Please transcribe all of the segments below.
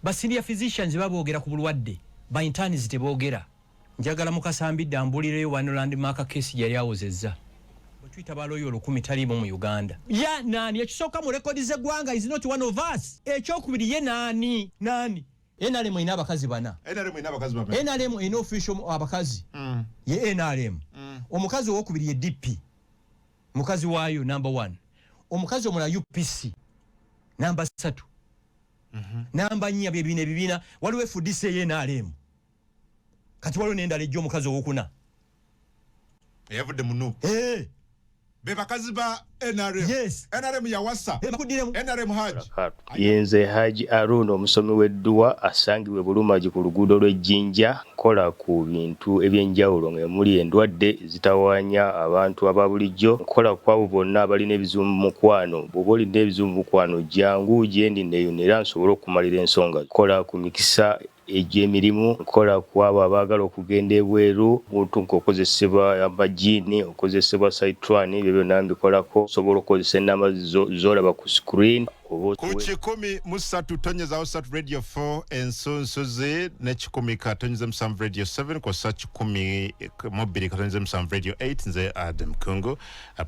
ba senior physicians baboogera ku bulwadde ba interns teboogera njagala mukasambidde ambulireyo wano landmark case yali awozezza bwetuyita baloyo 10 talimu mu Uganda ya nani ekisooka mu rekodi z'eggwanga is not one of us ekyokubiri ye nani NRM ina abakazi bana NRM ina official abakazi ye NRM omukazi owokubiri ye DP mukazi waayo number 1 omukazi omulala UPC number 3 namba 4 bibina waliwo FDC ye NRM kati waliwo nendala ejjo omukazi owokuna yavudde munu be bakazi ba NRM yes NRM ya wasa NRM Haji yenze Haji Arun omusomi w'edduwa asangibwe Bulumagi ku luguudo lw'Ejjinja kola ku bintu ebyenjawulo ng'emuli endwadde zitawaanya abantu ababulijjo kola kwabo bonna abalina ebizibu mu mukwano bw'oba olina ebizibu mu mukwano jangu gyendi neeyonera nsobole okumalira ensonga kola ku mikisa egy'emirimu kola kwabo abaagala okugenda ebweru muntu ng'okozesebwa amajiini okozesebwa saitwani ebyo byonna mbikolako osobola okukozesa ennamba z'olaba ku screen ku 103 tonyezawo 3 radio 4 ensonsoze ne 10 katonyeza 7 radio 7 kosa 10 mobile katonyeza 7 radio 8 nze Adam Kungu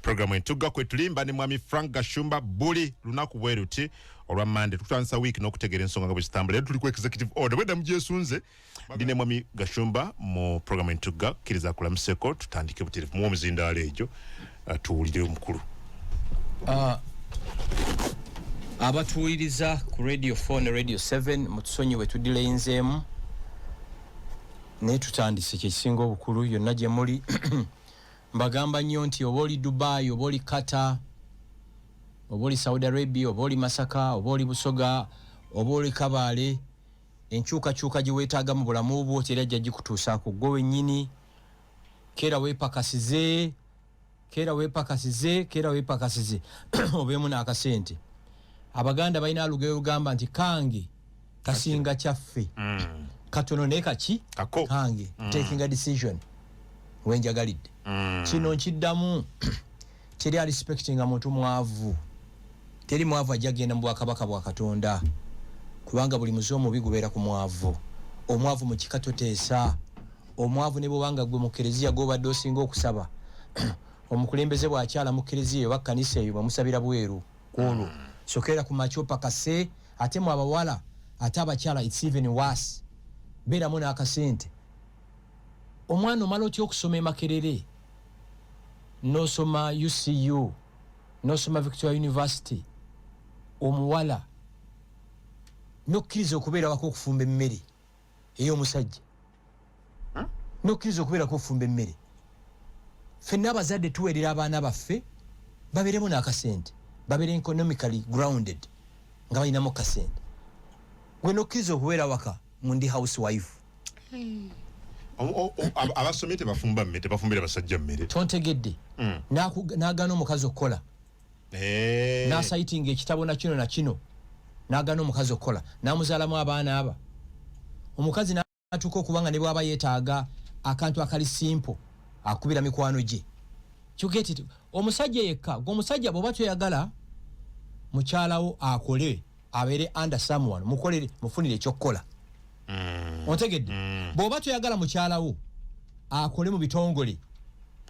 programu entuga kwetulimba ne mwami Frank Gashumba buli lunaku bweruti olwa Monday tukutandisa week n'okutegeera ensonga nga bwe zitambula tuli ku executive order bwedda mugyesunze ndine mwami Gashumba mu programu entuga kkiriza kulamuseko tutandike butereevu mu omuzindaalo egyo tuwulire omukulu abatuwuliriza ku radio 4 ne radio 7 mutusonyiwe tudileyinzeemu naye tutandise kyekisinga obukulu yonna gye muli mbagamba nnyo nti oba oli Dubai oba oli Qatar oba oli Saudi Arabia oba oli Masaka oba oli Busoga oba oli Kabaale enkyukakyuka gye weetaaga mu bulamu bwo tera jja gikutuusaako gwe wennyini keera weepakasize obeemu n'akasente Abaganda balina alugero lugamba nti kange kasinga kyaffe katono naye kaki kange taking a decision wenjagalidde kino nkiddamu teri respectinga muntu mwavu teri mwavu ajja genda mu bwakabaka bwa Katonda kubanga buli muze omubi gubeera ku mwavu omwavu mu kika toteesa omwavu ne bwobanga gwe mu kereziya gobadde osinga okusaba omukulembeze bw'akyala mu kereziya oba kkanisa eyo bamusabira bweru kwolwo sokera ku machopa kase ate mu abawala ate abakyala it's even worse beeramu n'akasente omwana omala otya okusoma Makerere n'osoma UCU n'osoma Victoria University omuwala n'okkiriza okubeera wako okufumba emmere ey'omusajja n'okkiriza okubeera ko okufumba emmere ffenna abazadde tuweerera abaana baffe babeeremu n'akasente babeere economically grounded nga balinamu kasente gwe n'okkiriza okubeera waka mundi housewife abasomye tebafumba mmere tebafumbira basajja mmere tontegedde n'agaana omukazi okukola n'asayitinga ekitabo na kino n'agaana omukazi okukola n'amuzaalamu abaana aba omukazi n'atuuka okuba nga ne bw'aba yeetaaga akantu akali simple akubira mikwano gye kyogeti omusajja yekka g'omusajja bw'oba toyagala mukyalawo akole abeere under someone mukolere mufunire ekyokukola ontegedde bw'oba toyagala mukyalawo akole mu bitongole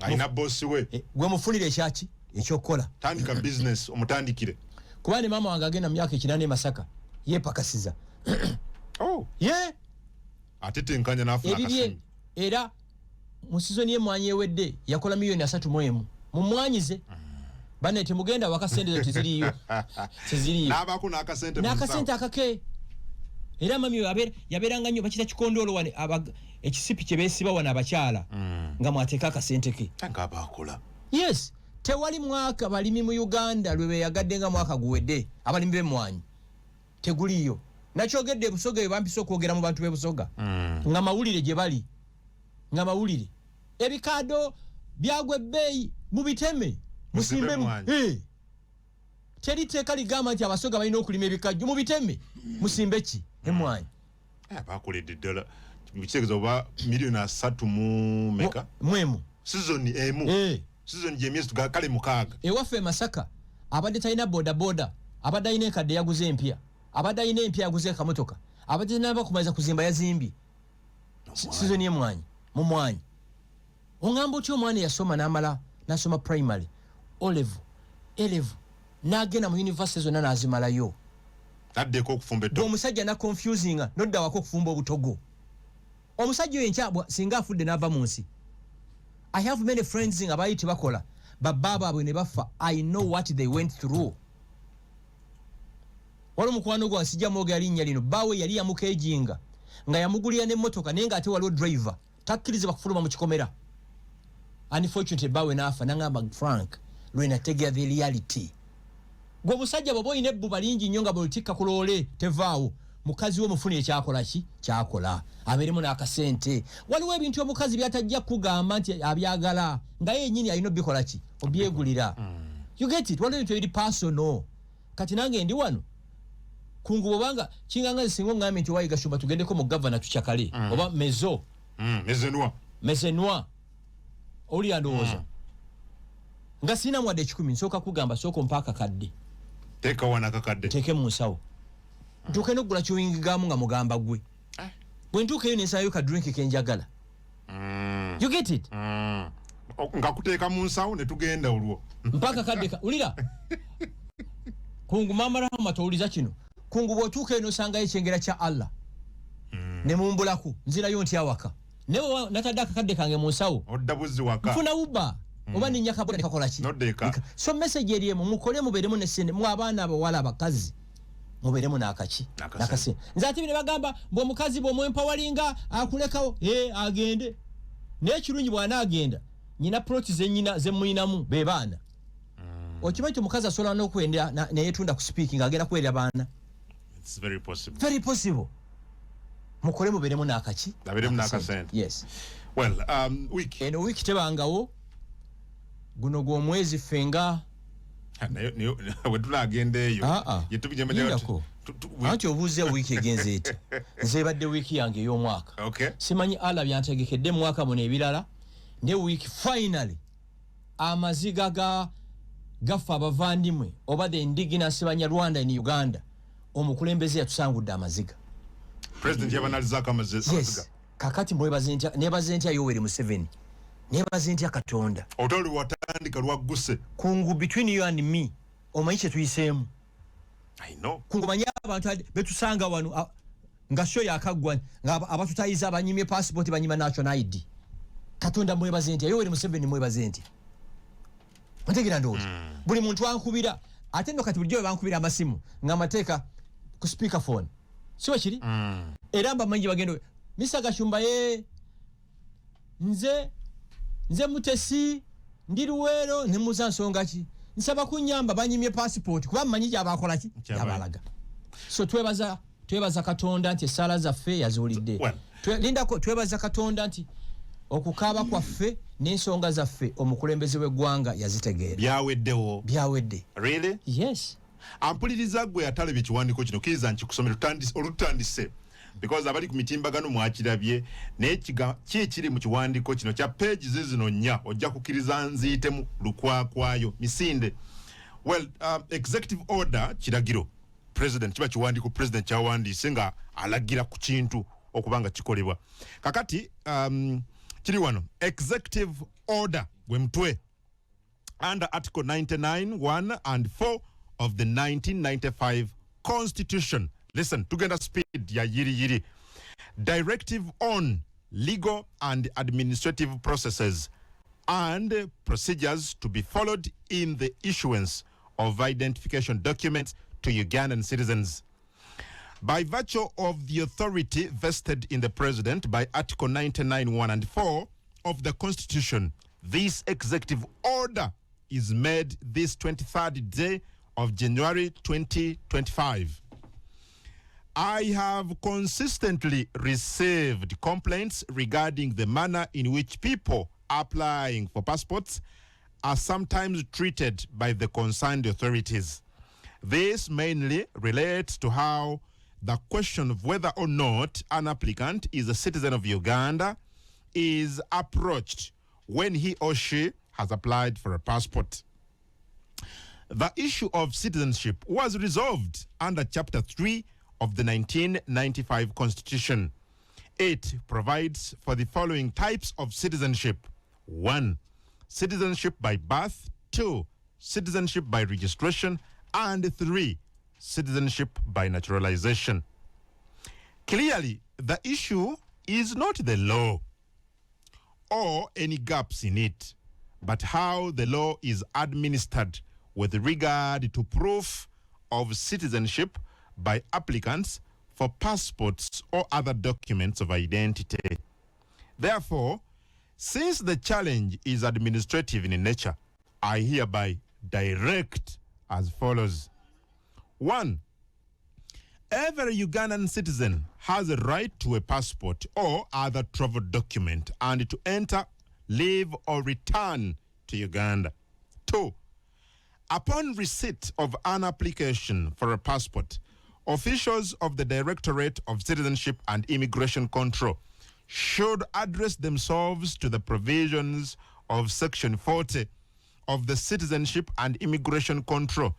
alina bossi we gwe mufunire ekyaki ekyokukola tandika business omutandikire kuba ne maama wange agenda mu myaka 8 e Masaka yeepakasiza ate tenkanya n'afuna akasente era mu sizoni y'emmwanyi ewedde yakola miliyoni 3 mumwanyize bane temugenda wakasente teziriyo n'abaako n'akasente akake era mami yabeeranga nnyo bakita kikondoolo wane ekisipi kye beesiba wane abakyala nga mwateeka akasente ke ng'abaakola yes tewali mwaka balimi mu Uganda lwe beeyagadde nga mwaka guwedde abalimi b'emmwanyi teguliyo nakyogedde Busoga eyo bampisa okwogera mu bantu b'Ebusoga nga mawulire gye bali nga mawulire ebikaado byagwe ebbeeyi mubiteme musimbemu teri teeka ligamba nti Abasoga balina okulima ebikajjo mubiteme musimbe ki emmwanyi baakoledde ddala mukitegeeza oba miliyoni 3 mu meka mwemu sizoni emu sizoni gy'emyezi kale 6 ewaffe Masaka abadde talina bodaboda abadde alina enkadde yaguze empya abadde alina empya yaguze kamotoka abadde naba kumaliza kuzimba yazimbye season y'emwanyi mu mwanyi ongamba otyo omwana yasoma n'amala n'asoma primary olevu elevu n'agenda mu university zonna n'azimalayo addeko okufumba ettogo omusajja na confusinga nodda wako okufumba obutogo omusajja oyo enkyabwa singa afudde n'ava mu nsi I have many friends nga baali tebakola babba baabwe ne bafa I know what they went through wali omukwano gwa sijja mwogera linnya lino baawe yali yamukeejinga nga yamugulira n'emmotoka naye ng'ate waliwo driver takkirizibwa kufuluma mu kikomera unfortunately baawe n'afa n'angamba Frank lwe nategera the reality gwe omusajja bw'oba olina ebbuba lingi nnyo nga bw'olutikka ku loole tevaawo mukazi we mufuni ekyakola ki kyakola abeeremu n'akasente waliwo ebintu omukazi byatajja kugamba nti abyagala nga yennyini alina obikola ki obyegulira you get it waliwo ebintu ebiri personal kati nange ndi wano kungu bobanga kinganga singa ngambye nti wayiga shumba tugendeko mu governor tukyakale oba mezo mezenwa oli andowooza nga sina mwadde 10 nsooka kugamba sooka mpaka kadde teka wana kakadde teke mu nsawo ntuuke n'oggula kiwingigamu nga mugamba gwe bwe ntuukeyo nensayo ka drink kenjagala you get it nga kuteeka mu nsawo ne tugenda olwo mpaka kadde ulira kungu mama rahama towuliza kino kungu bw'otuukeyo n'osangayo ekyengera kya Allah ne mumbulaku nzirayo ntya waka newe natadde akakadde kange mu nsawo odda buzzi waka nfuna uba oba ninyakaboda nekakola ki so message eriemu mukole mubeeremu nesente mu abaana abawala abakazi mubeeremu n'akaki nakasente nze ate bine bagamba bw'omukazi bw'omwempawalinga akulekawo agende n'ekirungi bw'anaagenda nyina proti zenyina zemuyinamu be baana okimanyi nti omukazi asobola n'okwenda neyetunda ku speaking agenda kuwerera baana it's very possible mukole mubeeremu n'akaki abeeremu n'akasente yes well week eno week tebangawo guno gw'omwezi fenga we tulagenda eyo yetubijemedeko anti obuuze wiiki egenze eti nze ebadde wiiki yange ey'omwaka simanyi ala byantegekedde mu mwaka muno ebirala ne wiiki finally amaziga gaffe abavandimwe oba the indigenous Banyarwanda in Uganda omukulembeze yatusangudde amaziga president yabanalizaako amaziga kakati nebaze ntya Yoweri Museveni nebaze ntya Katonda otoli watandika lwagguse kungu between you and me omanyi kye tuyiseemu I know kungu manyi abantu betusanga wano nga show yakaggwa nga abatutayiza abanyimye passport banyima national ID Katonda mwebaze ntya Yoweri Museveni mwebaze ntya ntegera ndowooza buli muntu ankubira ate nno kati bulijjo bankubira amasimu nga mateeka ku speaker phone siwe kiri era mbamanyi bagendo Mr. Gashumba nze mutesi ndi Luweero ne muza nsonga ki nsaba kunyamba banyimye passport kuba mmanyi gyabakola ki yabalaga so twebaza Katonda nti essaala zaffe yaziwulidde lindako twebaza Katonda nti okukaaba kwaffe n'ensonga zaffe omukulembeze w'eggwanga yazitegeera byawedde really yes ampuliriza gwe atalabye ekiwandiiko kino kiriza nkikusomera olutandise because abali ku mitimbagano mwakirabye naye kiri mu kiwandiiko kino kya page zino nnya ojja kukkiriza nziyitemu lukwakwayo misinde well executive order kiragiro president kiba kiwandiiko president kyawandiise nga alagira ku kintu okubanga kikolebwa kakati kiri wano executive order gwe mutwe under article 99 1 and 4 of the 1995 constitution. Listen, tugenda speed ya yiri. Directive on legal and administrative processes and procedures to be followed in the issuance of identification documents to Ugandan citizens. By virtue of the authority vested in the president by Article 99 1 and 4 of the Constitution, this executive order is made this 23rd day of January 2025. I have consistently received complaints regarding the manner in which people applying for passports are sometimes treated by the concerned authorities. This mainly relates to how the question of whether or not an applicant is a citizen of Uganda is approached when he or she has applied for a passport. The issue of citizenship was resolved under Chapter 3 of the 1995 Constitution. It provides for the following types of citizenship. 1. Citizenship by birth. 2. Citizenship by registration. And 3. Citizenship by naturalization. Clearly, the issue is not the law or any gaps in it, but how the law is administered with regard to proof of citizenship by applicants for passports or other documents of identity. Therefore, since the challenge is administrative in nature, I hereby direct as follows. 1. Every Ugandan citizen has a right to a passport or other travel document and to enter, live, or return to Uganda. 2. Upon receipt of an application for a passport, officials of the Directorate of Citizenship and Immigration Control should address themselves to the provisions of Section 40 of the Citizenship and Immigration Control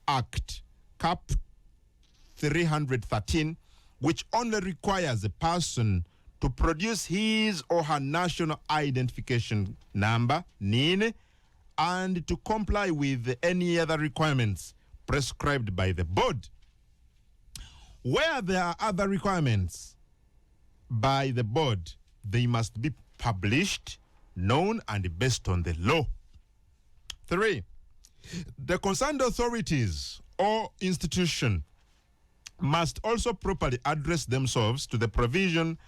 Act, Cap 313, which only requires a person to produce his or her national identification number, NIN, and to comply with any other requirements prescribed by the board. Where there are other requirements by the board, they must be published, known, and based on the law. 3. The concerned authorities or institution must also properly address themselves to the provision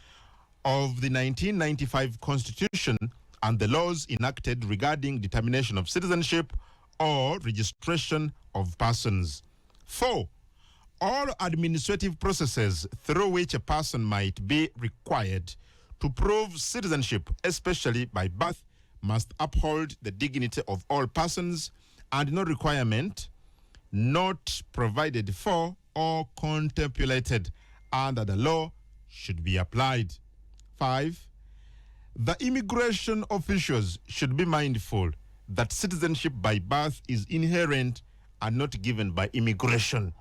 of the 1995 Constitution and the laws enacted regarding determination of citizenship or registration of persons. 4. All administrative processes through which a person might be required to prove citizenship, especially by birth, must uphold the dignity of all persons, and no requirement not provided for or contemplated under the law should be applied. 5. The immigration officials should be mindful that citizenship by birth is inherent and not given by immigration.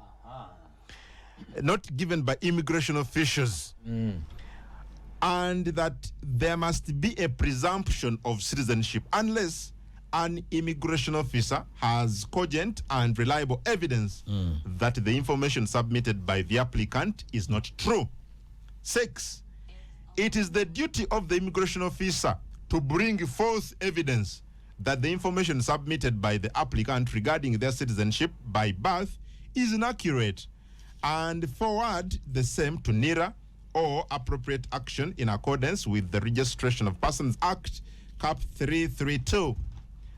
Not given by immigration officials. And that there must be a presumption of citizenship unless an immigration officer has cogent and reliable evidence that the information submitted by the applicant is not true. 6. It is the duty of the immigration officer to bring forth evidence that the information submitted by the applicant regarding their citizenship by birth is inaccurate, and forward the same to NIRA or appropriate action in accordance with the Registration of Persons Act, Cap 332.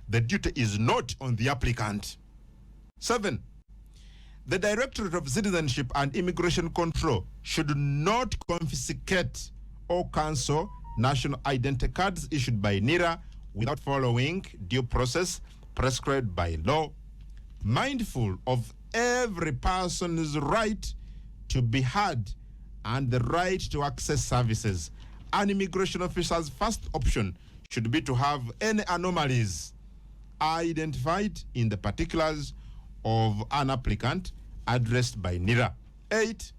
The duty is not on the applicant. 7. The Directorate of Citizenship and Immigration Control should not confiscate or cancel national identity cards issued by NIRA without following due process prescribed by law, mindful of every person's right to be heard and the right to access services. An immigration officer's first option should be to have any anomalies identified in the particulars of an applicant addressed by NIRA. 8.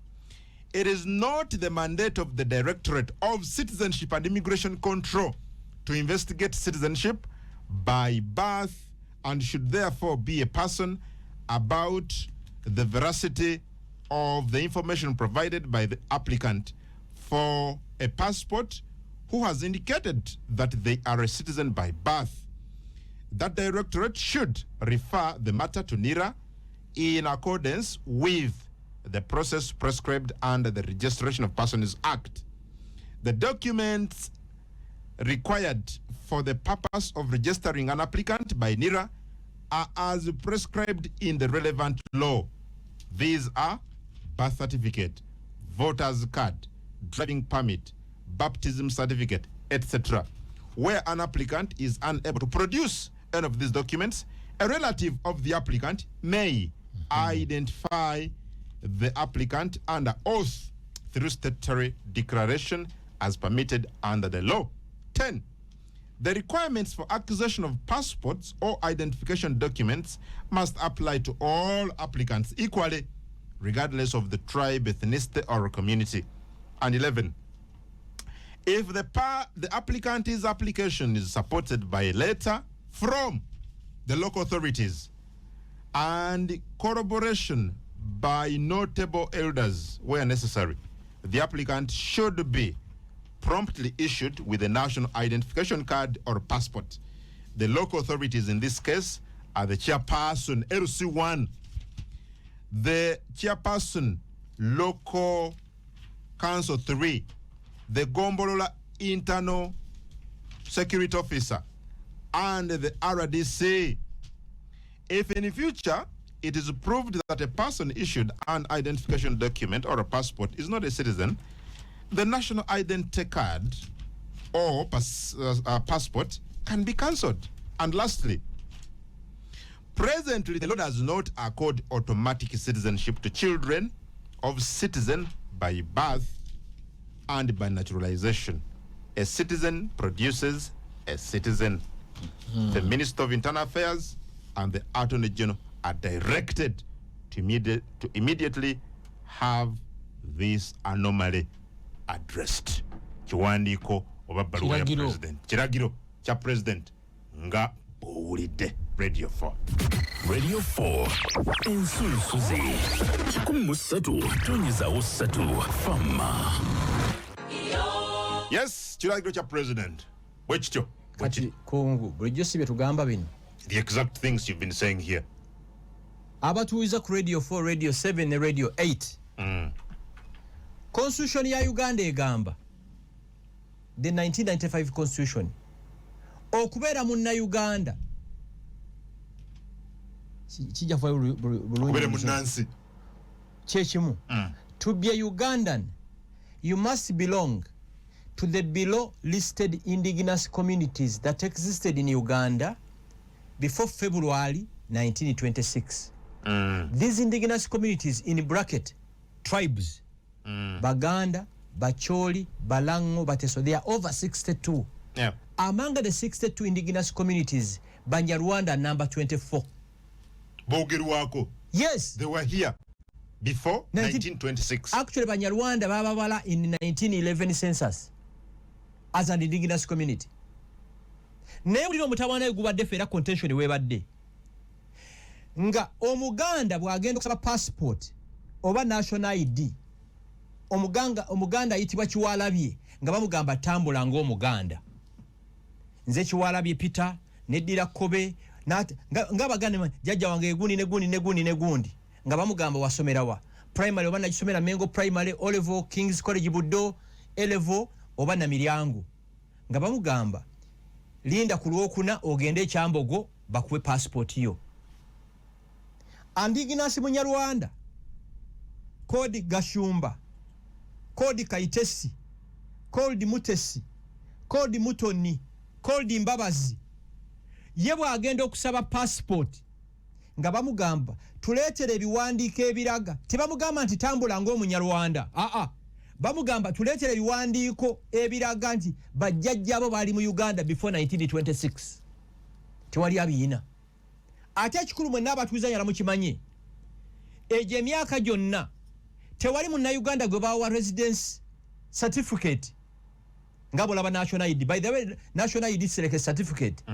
It is not the mandate of the Directorate of Citizenship and Immigration Control to investigate citizenship by birth and should therefore be a person about the veracity of the information provided by the applicant for a passport who has indicated that they are a citizen by birth. That Directorate should refer the matter to NIRA in accordance with the process prescribed under the Registration of Persons Act. The documents required for the purpose of registering an applicant by NIRA are as prescribed in the relevant law. These are birth certificate, voter's card, driving permit, baptism certificate, etc. Where an applicant is unable to produce any of these documents, a relative of the applicant may identify the applicant under oath through statutory declaration as permitted under the law. 10. The requirements for acquisition of passports or identification documents must apply to all applicants equally, regardless of the tribe, ethnicity, or community. And 11, if the applicant's application is supported by a letter from the local authorities and corroboration by notable elders where necessary, the applicant should be promptly issued with a national identification card or passport. The local authorities in this case are the chairperson, LC1, the chairperson, local council 3, the Gombolola internal security officer, and the RDC. If in the future it is proved that a person issued an identification document or a passport is not a citizen, the national identity card or passport can be cancelled. And lastly, presently the law does not accord automatic citizenship to children of citizen by birth and by naturalization. A citizen produces a citizen. The Minister of Internal Affairs and the Attorney General are directed to immediately have this anomaly addressed. Kiwandiko oba baluwa ya president. Kiragiro cha president nga bowulidde. Radio 4. Radio 4. Ensusuzi. 13.3 Fama. Yes, kiragiro cha president. Wekityo. Kati kungu bulijjo sibye tugamba bino. The exact things you've been saying here. Abatuuza ku Radio 4, Radio 7 ne Radio 8. Constitution ya Uganda egamba, the 1995 Constitution, okubeera munna Uganda kijja fa okubeera munnansi kyekimu. To be a Ugandan, you must belong to the below listed indigenous communities that existed in Uganda before February 1926. These indigenous communities, in bracket, tribes, Baganda, Bacholi, Balango, Bateso, they are over 62. Yeah. Among the 62 indigenous communities, Banyarwanda number 24. Bogerwako. Yes. They were here before 1926. Actually, Banyarwanda bababala in 1911 census as an indigenous community. Naye ulino mutawana gubadde fera contention webadde. Nga omuganda bwagenda okusaba passport oba national ID. Omuganda ayitibwa Kiwalabye nga bamugamba tambula ng'omuganda. Nze Kiwalabye Peter neddira Kobe nga baganda jjajja wange egundi nga bamugamba wasomerawa primary oba nagisomera Mengo primary, O level King's College Buddo, A level oba na Miryango nga bamugamba linda ku Lwokuna ogende e Kyambogo bakuwe passport yo. Indigenous Munyarwanda Kodi Gashumba, Kodi Kaitesi, Kodi Mutesi, Kodi Mutoni, Kodi Mbabazi ye bwagenda okusaba passport nga bamugamba tuleetere ebiwandiiko ebiraga. Tebamugamba nti tambula ng'Omunyarwanda, bamugamba tuleetere ebiwandiiko ebiraga nti bajjajjabo baali mu Uganda before 1926. Tewali abiyina. Ate ekikulu mwenna abatuuza nyala mukimanye, egyo emyaka gyonna tewali munna Uganda gwe bawa residence certificate nga bw'olaba national ID. By the way, national ID seleke certificate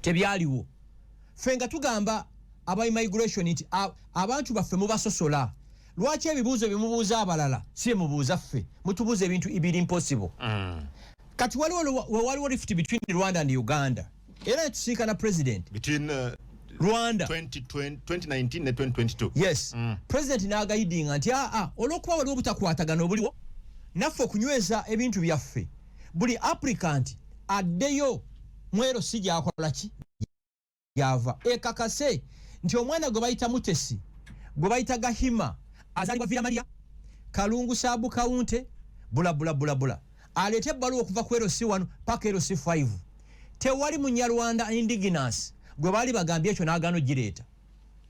tebyaliwo. Ffe nga tugamba aba immigration nti abantu baffe mubasosola. Lwaki ebibuuzo bimubuuza abalala si mubuuza ffe, mutubuuza ebintu ibiri impossible. Kati waliwo rift between Rwanda and Uganda. Era tusinkana president between Rwanda 2019 ne 2022. Yes. President n'agayidinga nti olw'okuba waliwo obutakwatagana obuliwo naffe okunyweza ebintu byaffe buli applicant addeyo mwero si gyakola ki yava ekakase nti omwana gwe bayita Mutesi, gwe bayita Gahima, azalibwa Villa Maria, Kalungu Sabu Kaunte, bula aleete ebbaluwa okuva ku LC1 paka LC5. Tewali Munyarwanda indigenous gwe baali bagambye ekyo n'agaano gireeta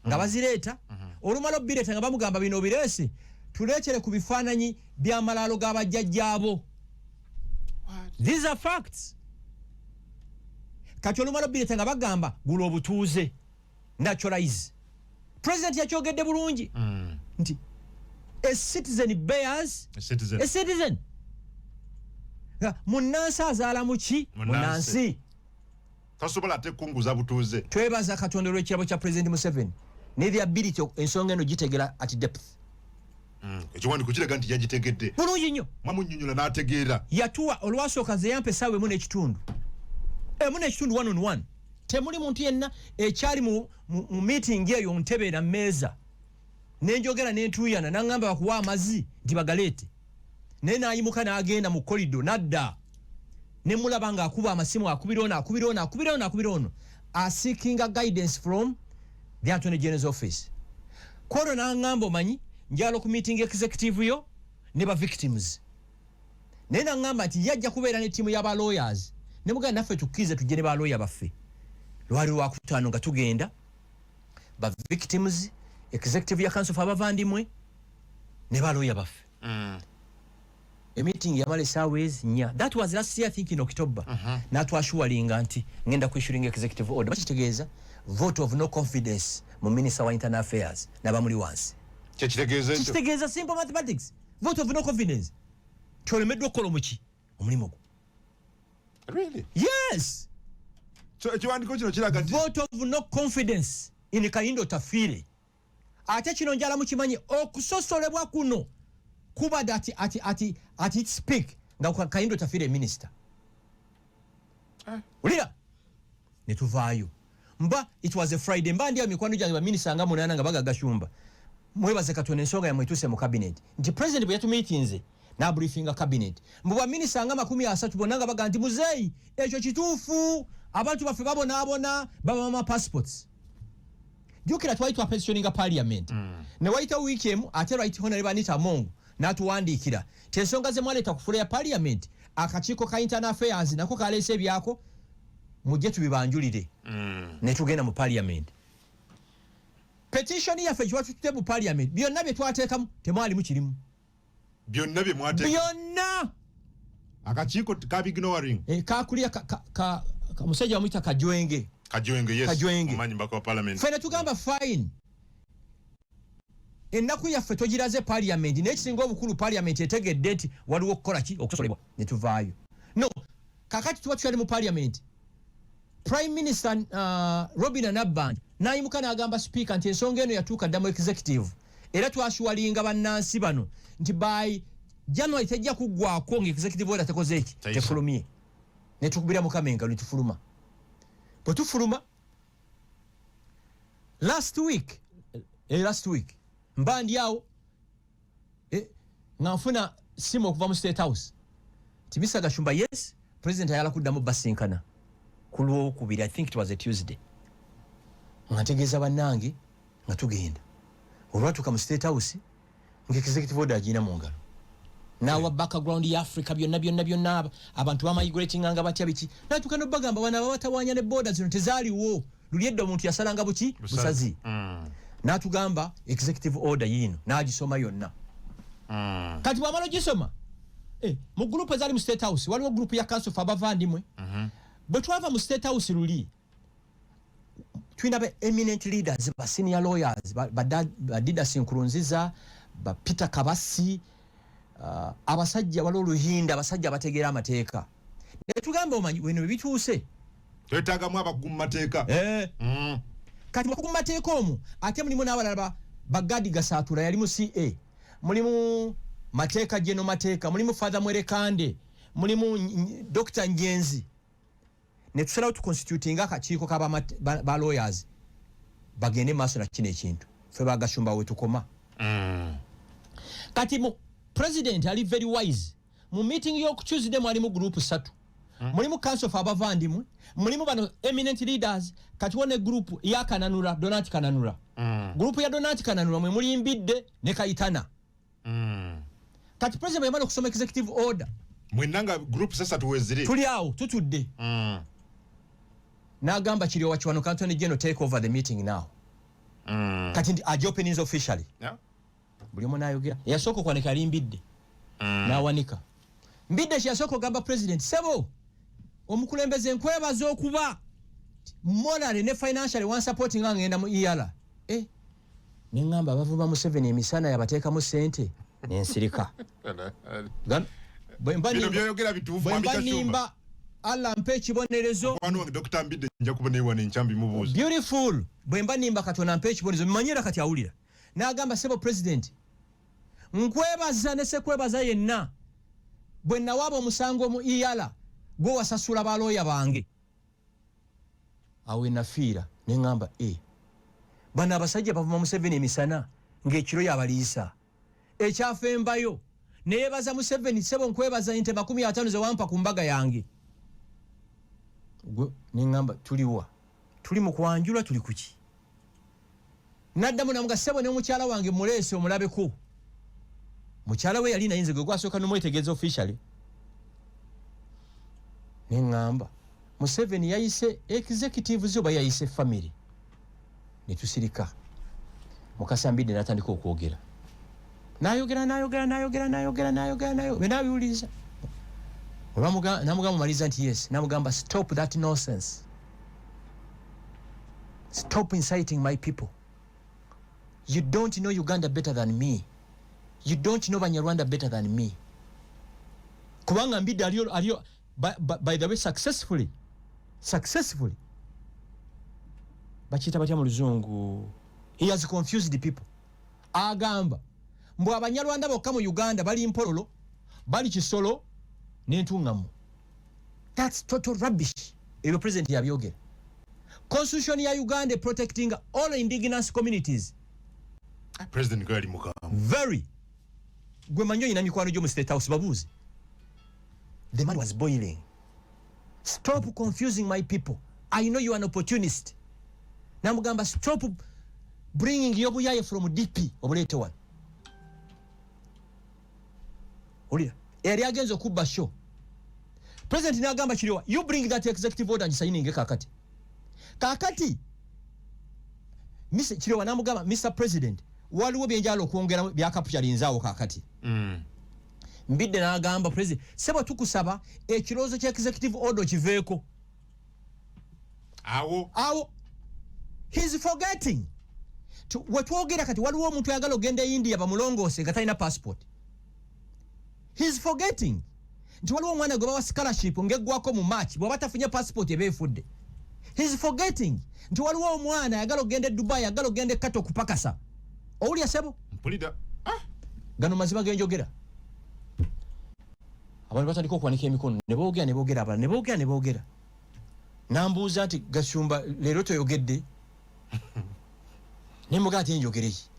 nga bazireeta olumala obireeta nga bamugamba bino bireese tuleetere ku bifaananyi by'amalaalo g'abajjajjaabo. These are facts. kati olumala bileta nga bagamba gula obutuuze naturalize president yakyogedde bulungi nti a citizen bears a citizen munansi azaala muki munansi tasobola ate kunguza butuuze twebaza katonda olw'ekirabo kya president Museveni ne the ability ensonga eno gitegera at depth ekiwandiiko kiraga nti yagitegedde bulungi nnyo mwamunnyonnyola n'ategeera yatuwa olwasooka ze yampa essaawa emu n'ekitundu 1 on 1 temuli muntu yenna ekyali mu meeting eyo ntebeera mmeeza nenjogera nentuuyana naŋŋamba bakuwa amazzi nti bagaleete naye n'ayimuka n'agenda mu kolido nadda ne mulaba ng'akuba amasimu akubira ono aseekinga guidance from the Attorney General's office kwolwo n'aŋŋamba omanyi njala ku meeting executive yo ne ba victims naye n'aŋŋamba nti yajja kubeera ne ttiimu y'aba lawyers ne muganda naffe tukkirize tujje ne ba lawyer baffe lwali lwakutaano nga tugenda ba victims executive ya council of abavandimwe ne ba lawyer baffe a meeting yamala essaawa nya that was last year I think in October natwashuwalinga nti ngenda kwissuing executive order bakitegeeza vote of no confidence mu minister wa internal affairs n'abamuli wansi kitegeeza simple mathematics vote of no confidence kyolemeddwa okukola omuki omulimu gwo really yes so ekiwandiiko kino kiraga nti vote of no confidence in Kayindo Tafiire ate kino njala mukimanyi okusosolebwa kuno kuba ati it speak nga Kayindo Tafiire minister ulira netuvaayo mba it was a Friday mba ndiyo mikwano gyange ba minister nga munana nga bagagashumba mwebaze katonda ensonga yamwe etuse mu cabinet nti president bwe yatumiitinze na briefinga cabinet mbu ba minister nga 30 bonna nga baga nti muzeeyi ekyo kituufu abantu baffe babonaabona baba passports jukira twaitwa pensioninga parliament ne waita week emu ate right honorable Anita Mongo natuwandiikira tensonga ze mwaleta kufula ya parliament akakiiko ka internal affairs nako kaleese ebyako mujje tubibanjulire ne tugenda mu parliament petition yaffe kiwatutute mu parliament byonna bye twateekamu temwalimu kirimu byonna bye mwateeka byonna akakiiko kabignoring kakulia musajja wamuyita Kajwenge yes omanyi mbaka wa parliament fene tugamba fine ennaku yaffe togiraze parliament n'ekisinga obukulu parliament etegedde nti waliwo okukola ki okusosolebwa ne tuvaayo no kakati tuba tukyali mu parliament prime minister Robina Nabbanja n'ayimuka n'agamba speaker nti ensonga eno yatuuka dda mu executive era twashuwalinga bannansi bano nti by January tejja kuggwako nga executive order tekoze eki tefulumye ne tukubira mu Kamenga ne tufuluma bwe tufuluma last week mba ndyawo nga nfuna simu okuva mu State House Timisa Gashumba yes president ayala kuddamu basinkana ku Lwokubiri I think it was a Tuesday nga ntegeeza bannange nga tugenda olwatuuka mu State House nga executive order agina mu ngalo nawa background ya Africa byonna abantu bamigrating nga batya biki natuuka no bagamba bana babatawanya ne borders zino tezaaliwo luli edda omuntu yasalanga buki busazi natugamba executive order yino nagisoma yonna kati bwamala gisoma mu group ezali mu State House waliwo group ya council of abavandimwe bwe twava mu State House luli twina ba eminent leaders ba senior lawyers ba Didas Nkurunziza ba Peter Kabasi abasajja waliwo Luhinda abasajja bategeera amateeka ne tugamba omanyi weno bituuse twetagamu abakugu mateeka kati bakugu mateeka omu ate mulimu n'abalala bagadi Gasaatura yali mu CA mulimu mateeka jeno mateeka mulimu Father Mwerekande mulimu Dr. Njenzi ne tusalawo tuconstitutinga akakiiko ba lawyers bagende maaso na kino ekintu ffe bagashumba we tukoma kati mu president ali very wise mu meeting yo Tuesday mwalimu group 3 mulimu council of abavandimwe mulimu bano eminent leaders kati wone group ya Kananura Donat Kananura group ya Donat Kananura mwe mulimbidde ne Kayitana kati president yamala kusoma executive order mwenanga group sasa tuwezire tuli awo tutudde nagamba kiri wa Kiwano Anthony General take over the meeting now kati ndi openings officially buli omu n'ayogera yasooka okwanika alimbidde n'awanika mbidde kyeyasooka ogamba president sebo omukulembeze nkwebaza okuba morally ne financially one supporting ngenda mu EALA nengamba bavuba mu 7 emisana yabateeka mu sente nensirika bwemba Allah mpe ekibonerezo Dr. Mbidde nja kubonewa n'enchambi mubuuzi beautiful bwemba nimba Katonda mpe ekibonerezo mmanyira kati awulira n'agamba sebo president nkwebaza ne sekwebaza yenna bwe nawaaba omusango mu EALA gwe wasasula balooya bange awe nafiira nengamba bana abasajja bavuma mu 7 emisana ng'ekiro yabaliisa ekyafembayo neyebaza mu 7 sebo nkwebaza ente 50 ze wampa ku mbaga yange gwe nengamba tuliwa tuli mu kwanjula tuli kuki naddamu namuga sebo ne mukyala wange muleese omulabeko mukyala we yali nayinze gwe gwasooka n'omwetegeeza officially nengamba mu 7 yayise executive zo bayayise family netusirika Mukasa Mbidde natandika okwogera nayogera benabiwuliza namugamba mumaliza nti yes namugamba stop that nonsense, stop inciting my people. You don't know Uganda better than me, you don't know Banyarwanda better than me. Kubanga Mbidde aliyo by the way successfully bachita batya mu luzungu, he has confused the people. Agamba mbu Abanyarwanda bokka mu Uganda bali mpololo bali kisolo n'entungamu. That's total rubbish. Ebyo president yabyogera. Constitution ya Uganda protecting all indigenous communities. President Gali Mukamu very gwe manyo ina mikwano gyo mu State House babuzi. The man was boiling. Stop confusing my people. I know you are an opportunist. Namugamba stop bringing yobuyaye from DP obulete one. Olira eri agenzo kubba show. President nagamba kiriwa, you bring that executive order and signing kakati. Kakati Mr. Kiriwa namugamba Mr. President waliwo byenjalo okwongera byakapyalinzaawo kakati. Mbidde nagamba president sebo tukusaba ekirozo kya executive order kiveeko. Awo he's forgetting to wetwogera kati waliwo omuntu yagala ogenda India bamulongoose nga talina passport. He's forgetting nti waliwo omwana gwe bawa scholarship ngeggwako mu March bw'aba tafunye passport ebeefudde. He's forgetting nti waliwo omwana yagala ogenda Dubai yagala ogenda Kato kupakasa. Owulya sebo mpulida gano mazima genjogera. Abantu batandika okwanika emikono ne boogera abala ne boogera. Nambuuza nti Gasumba leero toyogedde. Ne mugaa ati njogereki.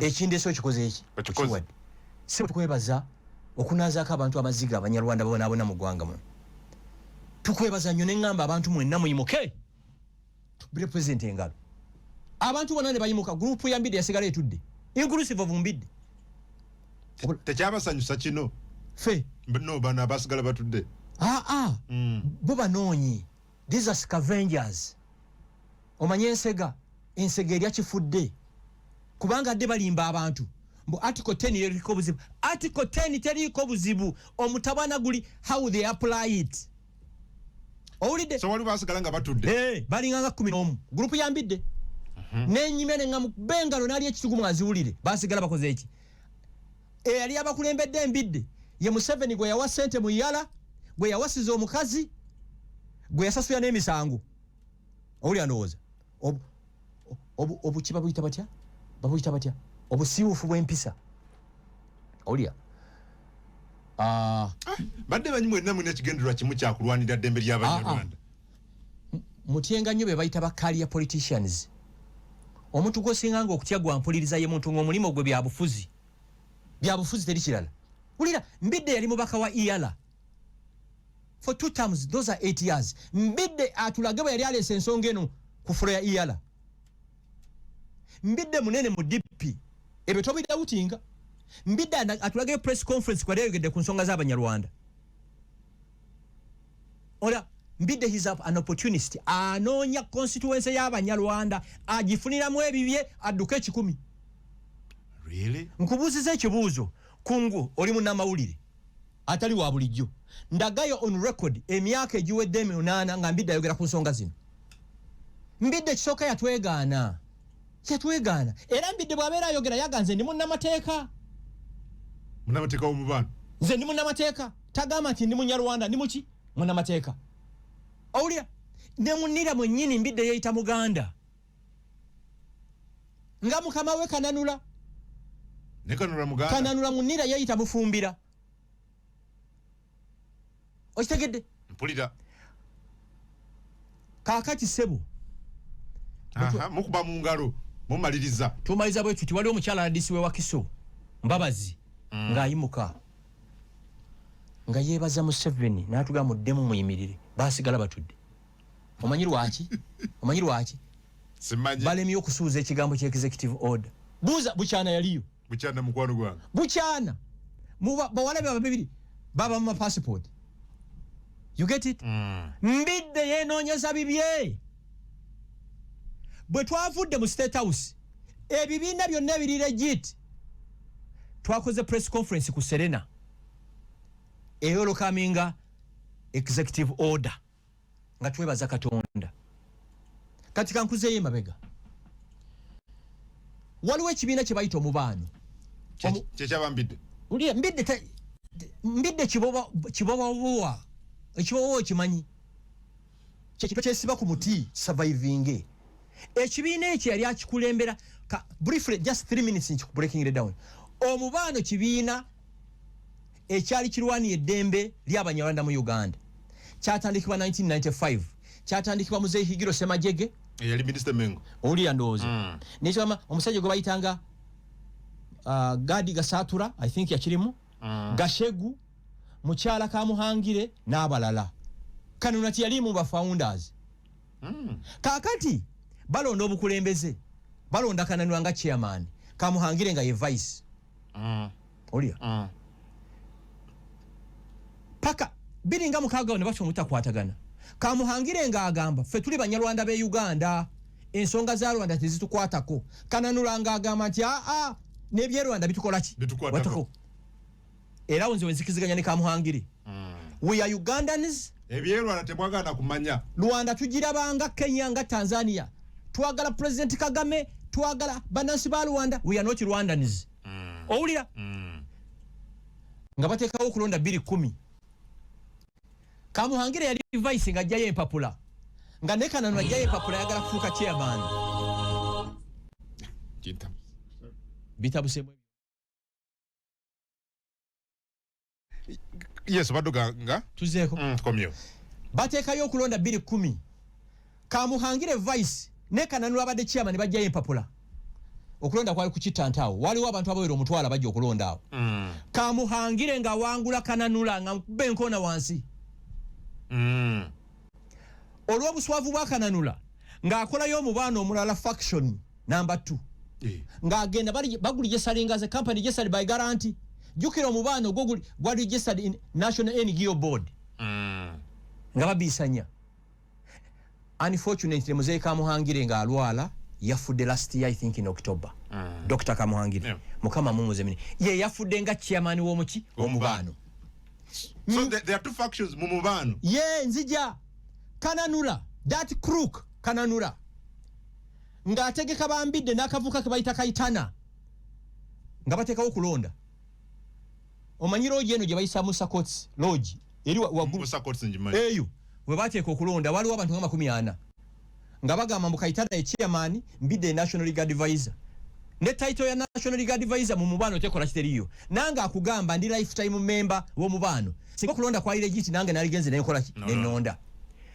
Ekindeso kikoze eki. Sebo tukwebaza okunaazaako abantu amaziga Abanyarwanda bonaabona mu ggwanga muno. Tukwebaza nnyo ne ngamba abantu mwenna muyimuke. Tukubire president engalo. Abantu bonna ne bayimuka, grupu ya Mbidde yasigala etudde. Inclusive of Mbidde. Tekyabasanyusa kino. Fe. No bana abasigala batudde. Bo banoonyi. These are scavengers. Omanye ensega erya kifudde. Kubanga adde balimba abantu. Mbu article 10 yeriko buzibu. Article 10 teriko buzibu. Omutabana guli how they apply it. Owulidde? So wali basigala nga batudde. Balinganga 11. Grupu ya Mbidde. Nenyimene nga mubengalo nali ekitugu mwaziwulire. Basigala bakoze eki. Yali abakulembedde Mbidde. Ye Museveni gwe yawa sente mu EALA, gwe yawasiza omukazi, gwe yasasula n'emisango. Owulya ndowooza. Obukiba buyita batya? Obusiiwuufu bw'empisa. Owulya. Badde banyi mwenna mwina ekigendererwa kimu kyakulwanira ddembe ly'Abanyarwanda. Mutyenga nnyo be bayita ba career politicians. Omuntu gw'osinganga okutya gwampuliriza ye muntu ng'omulimu gwe byabufuzi. Byabufuzi teri kirala. Ulira Mbidde yali mubaka wa EALA. For 2 terms, those are 8 years. Mbidde atulage bwe yali alese ensonga eno ku furo ya EALA. Mbidde munene mu DP. Ebyo tobidawutinga. Mbidde atulage press conference kwa leegedde ku nsonga z'Abanyarwanda. Ola Mbidde he's an opportunist. Anoonya constituency y'Abanyarwanda agifuniramu ebibye adduke 10. Really? Nkubuuziza ekibuuzo. Kungu oli munnamawulire atali wa bulijjo ndagayo on record emyaka egiwedde 8 nga Mbidde ayogera ku nsonga zino. Mbidde kisooka yatwegaana era Mbidde bw'abeera ayogera yaganze ndi munnamateeka w'omubano nze ndi munnamateeka tagamba nti ndi munyarwanda ndi muki munnamateeka owulira ne munira mwennyini Mbidde yeeyita muganda nga mukama we Kananula ne Kananula muganda Kananula munira yeeyita Bufumbira okitegedde mpulira kaakati ssebo mukuba mu ngalo mumaliriza tumaliza bwe tuti waliwo omukyala adisi we Wakiso Mbabazi ng'ayimuka nga yeebaza Museveni n'atugamba muddemu muyimirire baasigala batudde omanyi lwaki simanyi balemye okusuuza ekigambo ky'executive order buuza bukyana yaliyo bukyana mukwano gwange bukyana bawala be babiri baba mu passport you get it Mbidde yeenoonyeza bibye bwe twavudde mu State House ebibiina byonna ebiri legit twakoze press conference ku Serena ey'olukaminga executive order nga twebaza Katonda kati kankuzeeyo emabega waliwo ekibiina kye bayita Omubano kyekyaba Mbidde Mbidde kibobabowa ekibobabowa kimanyi kyekito kyesiba ku muti surviving ekibiina ekyo yali akikulembera briefly just 3 minutes into breaking it down Omubano kibiina ekyali kirwaniye eddembe ly'Abanyarwanda mu Uganda kyatandikibwa 1995 kyatandikibwa Muzeeyi Higiro Ssemajjege yali Minister Mengo owulira ndowooza nekibama omusajja gwe bayitanga Gadi Gasatura I think yakirimu Gashegu mukyala Kamuhangire n'abalala Kananula tiyalimu ba founders kakati balonda obukulembeze balonda Kananula nga chairman Kamuhangire nga ye vice owulira paka biringa mukaaga ne batyo mutakwatagana Kamuhangire nga agamba ffe tuli Banyarwanda be Uganda ensonga za Rwanda tezitukwatako Kananula nga agamba nti n'ebye Rwanda bitukola ki bitukwatako era nze wenzikiziganya ne Kamuhangire we are Ugandans ebye Rwanda tebwagana kumanya Rwanda tugirabanga Kenya nga Tanzania twagala President Kagame twagala banansi ba Rwanda we are not Rwandans owulira nga bateekawo okulonda 2010 Kamuhangire yali vice nga ajjayo empapula nga ne Kananula ajjayo empapula yagala kufuuka chairman bitabusemu yes baduga nga tuzeeko komyo bateekayo okulonda 2010 Kamuhangire vice ne Kananula abadde chairman bajjayo empapula okulonda kwali ku Kitantaawo waliwo abantu abawera omutwala bajja okulonda awo Kamuhangire nga wangula Kananula nga benkona wansi olw'obuswavu bwa Kananula ng'akolayo Omubano omulala faction number 2 ng'agenda baguli registered as company registered by guarantee jukira Omubano gwa registered in National NGO Board nga babisanya unfortunately Muzeeyi Kamuhangire nga alwala yafudde last year I think in October Dr. Kamuhangire mukama mumuzemini ye yafudde nga chairman w'omuki Omubano so there are two factions mu Mubano nzija Kananula that crook Kananula nga ategeka Bambidde n'akavuka ke bayita Kayitana nga bateekawo okulonda omanyi lodge eno gye bayisa Musa Courts lodge eri waggulu Musa Courts njimanyi eyo we bateeka okulonda waliwo abantu nga 40 nga bagamba mbu Kayitana ye chairman Mbidde National Legal Advisor ne title ya National Legal Advisor mu Mubano tekola kiteriyo nange akugamba ndi lifetime member w'Omubano singa okulonda kwa legit nange naligenze nekola nenonda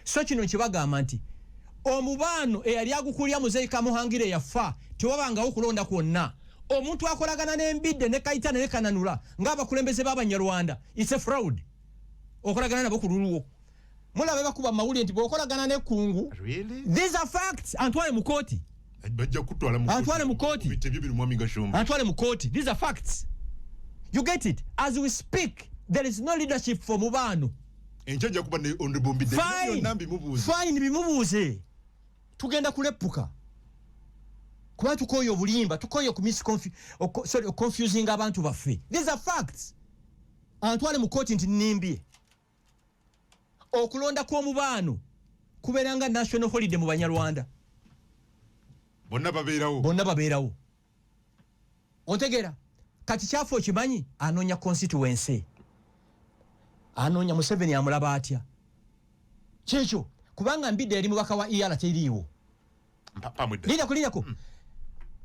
so kino kibagamba nti Omubano eyali agukulya Muzeeyi Kamuhangire yafa tewabanga okulonda kwonna omuntu akolagana n'Embidde ne Kayitana ne Kananula ng'abakulembeze b'Abanyarwanda it's a fraud okolagana nabo ku lulwo mulabe bakuba mawulire nti bw'okolagana n'ekkungu these are facts Antoine Mukoti bajja kutwala mu Antoine Mukoti bitebyo biri mwami Gashumba Antoine Mukoti these are facts you get it as we speak there is no leadership for Mubano enjanja kuba ne honorable Mbidde nambi mubuze fine bimubuze tugenda kuleppuka kuba tukoyo obulimba tukoyo ku confusing abantu baffe these are facts Antoine Mukoti nti nimbye okulonda kw'Omubano kubeeranga national holiday mu Banyarwanda bonna babeerawo ontegeera kati kyafu okimanyi anoonya constituency anoonya Museveni amulaba atya kyekyo kubanga Mbidde eri mubaka wa ER teriiwo linyako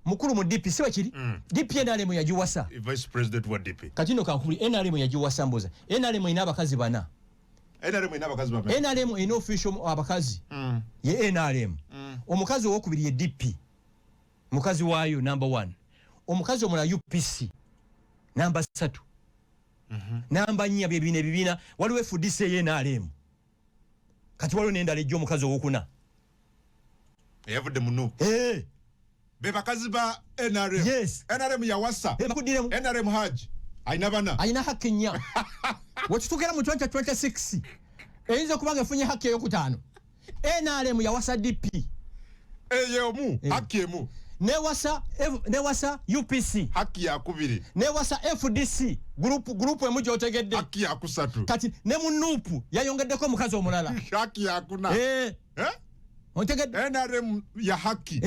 mukulu mu DP siwe kiri DP NRM yagiwasa vice president wa DP kati no kankuli NRM yagiwasa mboza NRM ina abakazi bana NRM ina official abakazi ye NRM omukazi owokubiri ye DP mukazi waayo number 1 omukazi omula UPC number 3 namba 4 bibina waliwo FDC ye NRM kati waliwo nendala ejjo omukazi owokuna yavudde munu be bakazi ba NRM NRM yawasa NRM Haji aina haki nnya watutukera mu 2026 eyinza kubanga efunye haki eyokutaano NRM yawasa DP eyomu haki emu newasa UPC haki ya kubiri newasa FDC group emu gyotegedde haki ya kusatu kati ne mu nuupu yayongeddeko omukazi omulala haki ya kuna ontegedde NRM ya haki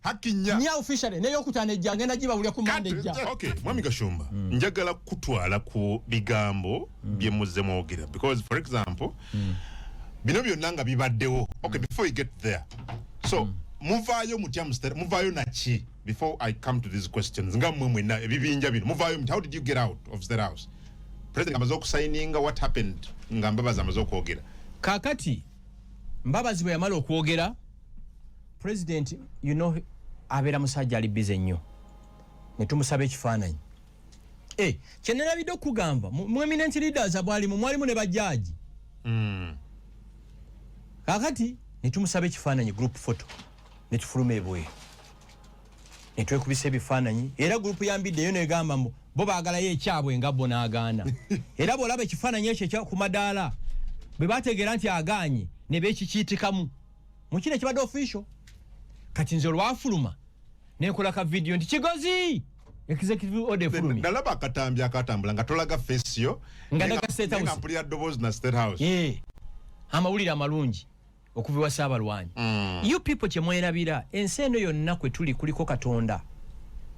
haki nya officially neyokutaano ejjange nagibawulya ku mande ejja okay mwami Gashumba njagala kutwala ku bigambo bye muzze mwogera because for example bino byonna nga bibaddewo okay before you get there so muvayo mutya muvayo nachi before I come to these questions nga mmwe na ebibinja bino muvayo mutya how did you get out of State House president amaze okusaininga what happened nga Mbabazi amaze okwogera kakati Mbabazi bwe yamala okwogera president you know abera musajja ali busy nnyo ne tumusaba ekifaananyi kyenalabidde okugamba mu eminent leaders abwali mwalimu ne bajjaji kakati ne tumusaba ekifaananyi group photo ne tufuluma ebweru ne twekubisa ebifaananyi era group yambiddeyo negamba bo baagalayo ekyabwe nga bo n'agaana era bw'olaba ekifaananyi ekyo ku madaala bwe bategeera nti agaanye ne beekikiitikamu mu kino ekibadde official kati nze olwafuluma nenkola ka video nti kigozi executive order fulumi nalaba akatambula nga tolaga face yo nga daga State House nga mpulira ddoboozi na State House amawulire amalungi okuva wa Saabalwanyi you people kyemwerabira ensi eno yonna kwe tuli kuliko Katonda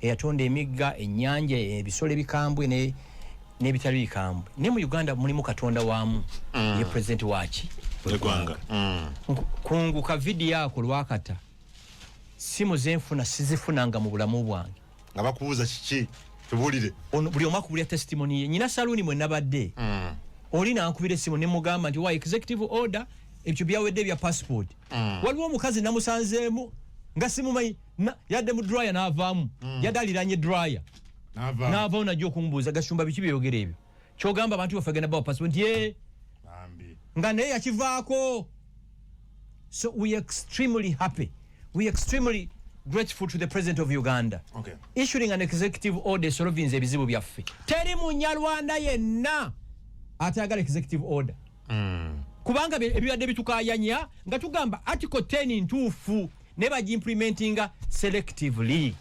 eyatonda emigga ennyanja ebisolo ebikambwe n'ebitali bikambwe ne mu Uganda mulimu Katonda waamu ye president waki egwanga kunguka video yako lwakata simu zenfuna sizifunanga mu bulamu bwange nga bakubuuza kiki tubulire buli omu akubulya testimony ye nyina saluni mwe nabadde oli nankubira essimu ne mugamba nti wa executive order ebyo byawedde bya passport waliwo omukazi namusanzeemu nga simumanyi yadde mu dryer n'avaamu yadde aliranye dryer n'avaamu najja okumubuuza Gashumba biki byeyogera ebyo kyogamba abantu baffe agenda bawa passport nti nga naye yakivaako so we are extremely happy we are extremely grateful to the president of Uganda issuing an executive order solving ebizibu byaffe teri munyarwanda yenna atayagala executive order kubanga ebibadde bitukayanya nga tugamba article 10 ntuufu ne bagimplementinga selectively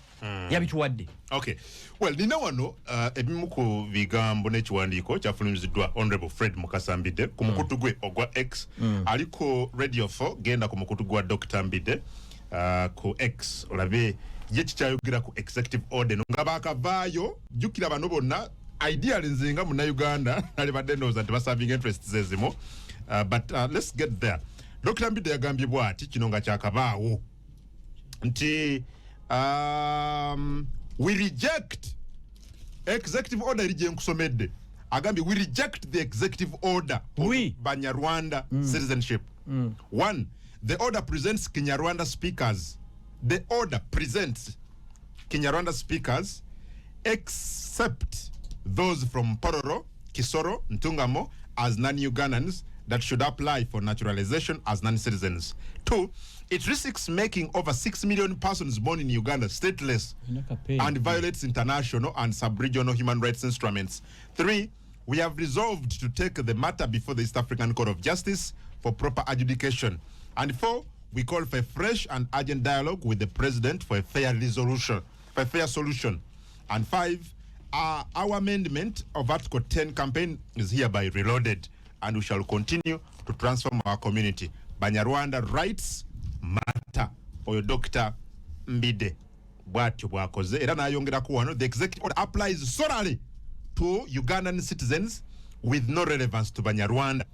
yabituwadde okay well nina wano ebimu ku bigambo n'ekiwandiiko kyafulumiziddwa honorable Fred Mukasa Mbidde ku mukutu gwe ogwa X aliko radio 4 genda ku mukutu gwa Dr. Mbidde ku X olabe ye kikyayogera ku executive order nga bakavaayo jjukira bano bonna ideally nzenga mu Uganda ali badde ndowooza nti baserving interests ezimu but let's get there. Dr. Mbidde yagambye bw'ati kino nga kyakabaawo nti we reject executive order eri gye nkusomedde agambye we reject the executive order Banyarwanda citizenship. One, the order presents Kinyarwanda speakers except those from Pororo, Kisoro, Ntungamo as non-Ugandans that should apply for naturalization as non-citizens. Two, it risks making over 6 million persons born in Uganda stateless and violates international and sub-regional human rights instruments. Three, we have resolved to take the matter before the East African Court of Justice for proper adjudication. And four, we call for a fresh and urgent dialogue with the President for a fair solution. And five, our amendment of Article 10 campaign is hereby reloaded, and we shall continue to transform our community. Banyarwanda rights matter. Oyo Dr. Mbide bwatyo bwakoze era nayongera ku wano the executive order applies solely to Ugandan citizens with no relevance to Banyarwanda.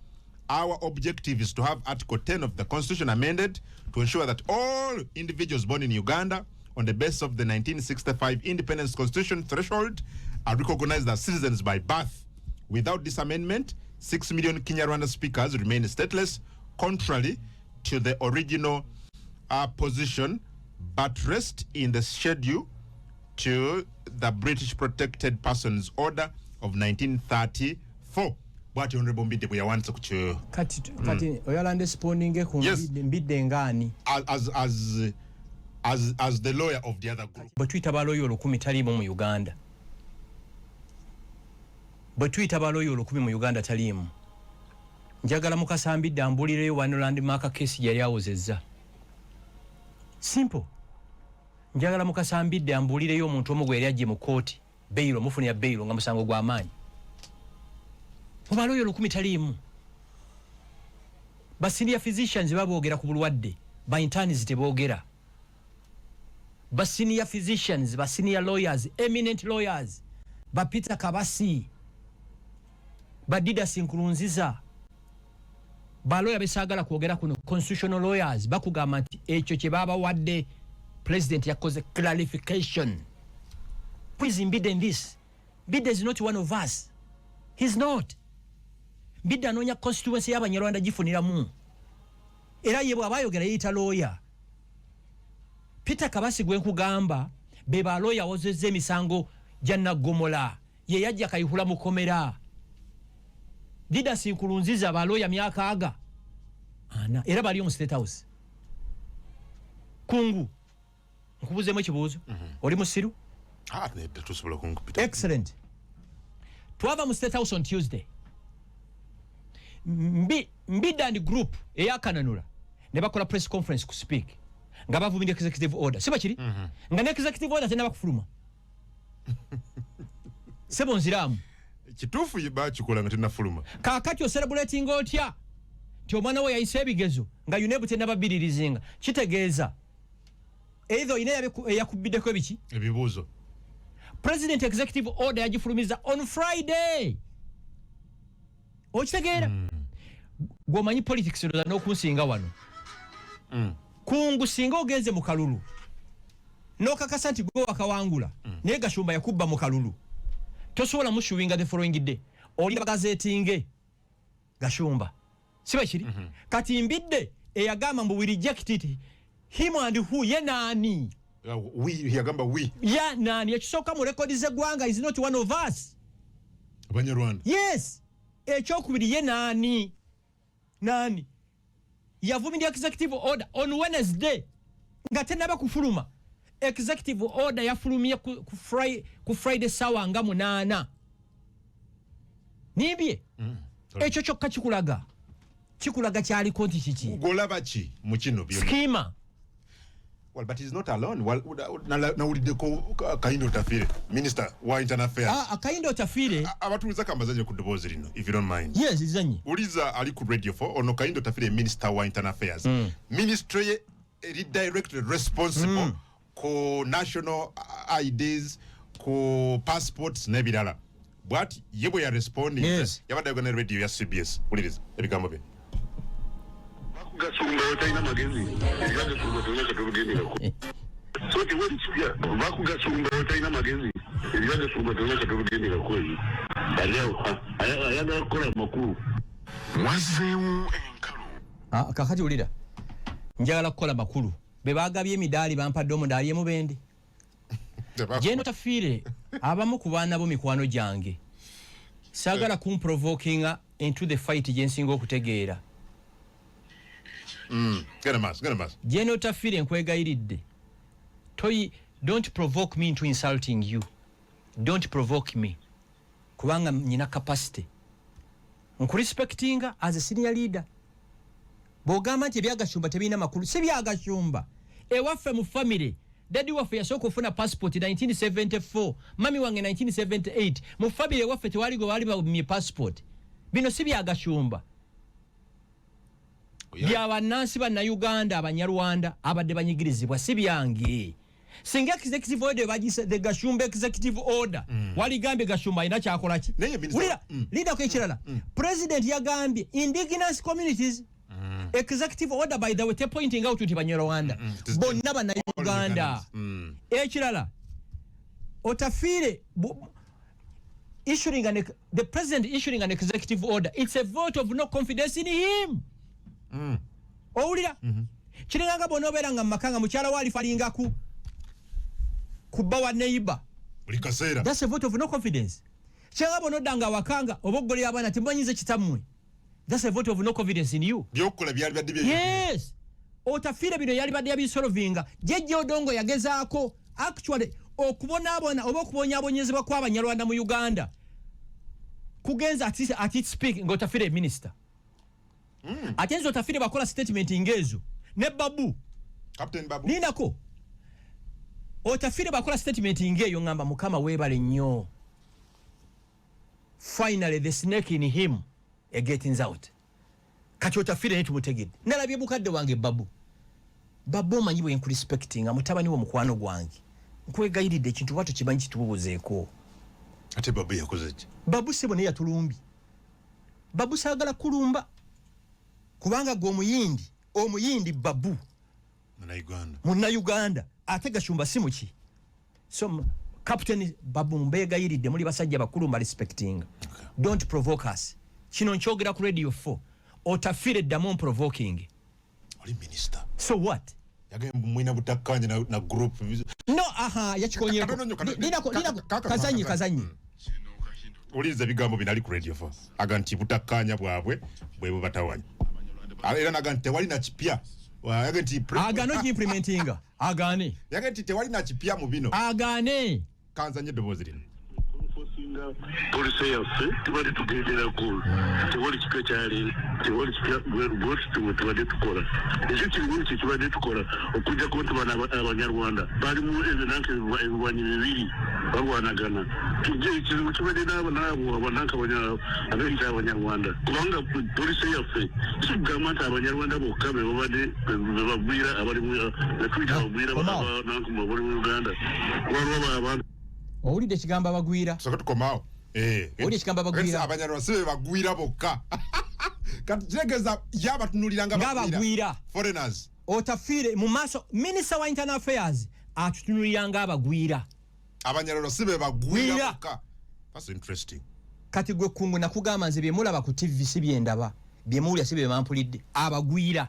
Our objective is to have Article 10 of the Constitution amended to ensure that all individuals born in Uganda on the basis of the 1965 Independence Constitution threshold are recognized as citizens by birth. Without this amendment, 6 million Kinyarwanda speakers remain stateless, contrary to the original position, but rest in the schedule to the British Protected Persons Order of 1934. What Honorable Mbide bwe yawanza ku kyo kati oyala responding ku Mbide ngani as the lawyer of the other group. But tweet about lawyer 10 talimu mu Uganda. But tweet about lawyer 10 mu Uganda talimu. Njagala Mukasa Mbide ambulireyo wano landmark case yali awozezza. Simple. Njagala Mukasa Mbide ambulireyo omuntu omugwe yali ajje mu court bail mufunira bail nga musango gwa amaanyi. Mubaloyo 10 talimu. Ba senior physicians baboogera ku bulwadde, ba interns teboogera. Ba senior physicians, ba senior lawyers, eminent lawyers, ba Peter Kabasi, ba Didas Nkurunziza, ba lawyer besagala kwogera kuno constitutional lawyers bakugamba nti ekyo kye baba wadde president yakoze clarification. Please Mbide in this. Mbide is not one of us. He's not. Mbide anonya constituency y'Abanyarwanda gifuniramu. Era yebwe abayogera yita lawyer. Peter Kabasi gwe nkugamba beba lawyer wozezze emisango janna gomola ye yajja kayihula mukomera. Didas Nkurunziza ba lawyer myaka aga. Ana era bali mu State House. Kungu nkubuzemu ekibuuzo. Oli musiru? Tusobola kunkupita. Excellent. Twava mu State House on Tuesday. Mbide and group eyakananula ne bakola press conference ku speak nga bavumira executive order siba kiri nga ne executive order tena bakufuluma sebo nziramu kitufu yiba kikola nga tena fuluma kakati o celebrating otya ti omwana we yayise ebigezo nga yunebu tena babiririzinga kitegeeza either ine yakubiddeko ebiki ebibuuzo president executive order yagifulumiza on Friday. Okitegeera gwomanyi politics ndoza n'okunsinga wano kungu singa ogenze mu kalulu n'okakasa nti gwe wakawangula naye Gashumba yakubba mu kalulu tosobola mushuwinga the following day oli bagazetinge Gashumba siba kiri kati Mbide eyagamba mbu we reject it him and who ye nani yagamba we ya nani ekisooka mu record ze gwanga is not one of us Abanyarwanda. Yes. Ekyokubiri ye nani yavumira executive order on Wednesday nga tena bakufuluma executive order yafulumye ku Friday sawa nga 8 nibye ekyo kyokka kikulaga kyali konti kiki golaba ki mu kino byonna schema. Well, but he's not alone. Well, na ulideko Kaindo Tafire, Minister wa Internal Affairs. Kaindo Tafire. Abatumiza kambazanye ku dobozi lino, if you don't mind. Yes, izanyi. Uliza ali ku Radio 4 ono Kaindo Tafire Minister wa Internal Affairs. Ministry directly responsible ko national IDs, ko passports nebirala. But yebo ya responding. Yes. Yabada yogana radio ya CBS. Uliza ebigambo be. Gasumba wataina magezi ilianza kugotonesha turugeni lako sote wewe sikia baku gasumba wataina magezi ilianza kugotonesha turugeni lako leo ayaga kola makuru Wazewu enkalu kakati ulira njagala kukola makulu bebagabye emidali bampadde omudali emubende Jeno Tafire abamu ku baana bo mikwano jange sagala kumprovokinga into the fight jensinga okutegeera. Get a mass. Jeno Tafire nkwegayiridde. Don't provoke me into insulting you. Don't provoke me. Kubanga nina capacity. Nkurespectinga as a senior leader. Bogama nti byagashumba tebina makulu. Si byagashumba. Ewaffe mu family. Daddy waffe yasooka ofuna passport 1974. Mami wange 1978. Mu family ewaffe tewali gwe wali ba passport. Bino si byagashumba. Bya bannansi banna Uganda Abanyarwanda abadde banyigirizibwa si byange singa executive order bagise the Gashumba executive order waligambe Gashumba ina kyakola ki leader ko ekirala president yagambye indigenous communities executive order by the way pointing out to Banyarwanda bonna bana Uganda ekirala Otafiire the president issuing an executive order, it's a vote of no confidence in him. Owulira kiringanga bonobera nga makanga mukyala wali falinga kubawa neighbor ulikasera, that's a vote of no confidence. Kiringanga bonodanga wakanga obogole abana timbanyize kitamwe, that's a vote of no confidence in you. byokola byali badde bye Yes, Otafiire bino yali badde yabisolvinga jeje odongo yagezaako actually okubonabona oba okubonyabonyezebwa kw'Abanyarwanda mu Uganda kugenza at its speak ng'Otafiire minister atenzo Otafiire bakola statement ingezo ne Babu Captain Babu linako Otafiire bakola statement ingeyo ngamba mukama webale nnyo finally the snake in him getting out kati Otafiire netumutegedde nalabye bukadde wange Babu manyi bwe nkurespecting amutabani wo mukwano gwange nkwegayiridde ekintu bwato kimanyi kitubuuzeeko ate Babu yakoze ki? Babu sebo ne yatulumbi Babu saagala kulumba kubanga gwe omuyindi Babu muna Uganda ate Gashumba simu ki so Captain Babu mbegayiridde muli basajja bakulu mba respecting don't provoke us kino nkyogera ku radio 4 Otafiire ddamu provoking oli minister so what yagamba mwina butakanya na group no yakikonyeko linako kazanyi uliza bigambo binali ku radio 4 aganti butakanya bwabwe bwe batawanya era naganti tewali na kipya yaganti agano implementinga agane yaganti tewali na kipya mu bino agane kanzanye dobozi lino polisi yaffe tubadde tugenderako tewali kipya kyali tewali kipya tubadde tukola ekyo kirimu kye tubadde tukola okujja ku nti bano Abanyarwanda balimu ebiwanyi bibiri balwanagana ekizibu kibadde naabo abananka ab'ente Abanyarwanda kubanga polisi yaffe kigamba nti Abanyarwanda bokka be babadde bebagwira betuyita abagwira abananka bali mu Uganda waliwo abantu owulidde ekigamba bagwira soka tukomaawo owulidde ekigamba bagwira Abanyarwanda sibe bagwira bokka kati kiregeza yabatunuliranga bagwira foreigners Otafiire mu maaso minister wa internal affairs atutunuliranga abagwira Abanyarwanda sibe bagwira bokka. That's interesting. Kati gwe kungu nakugamba nze byemulaba ku TV si byendaba byemulya si byemampulidde abagwira.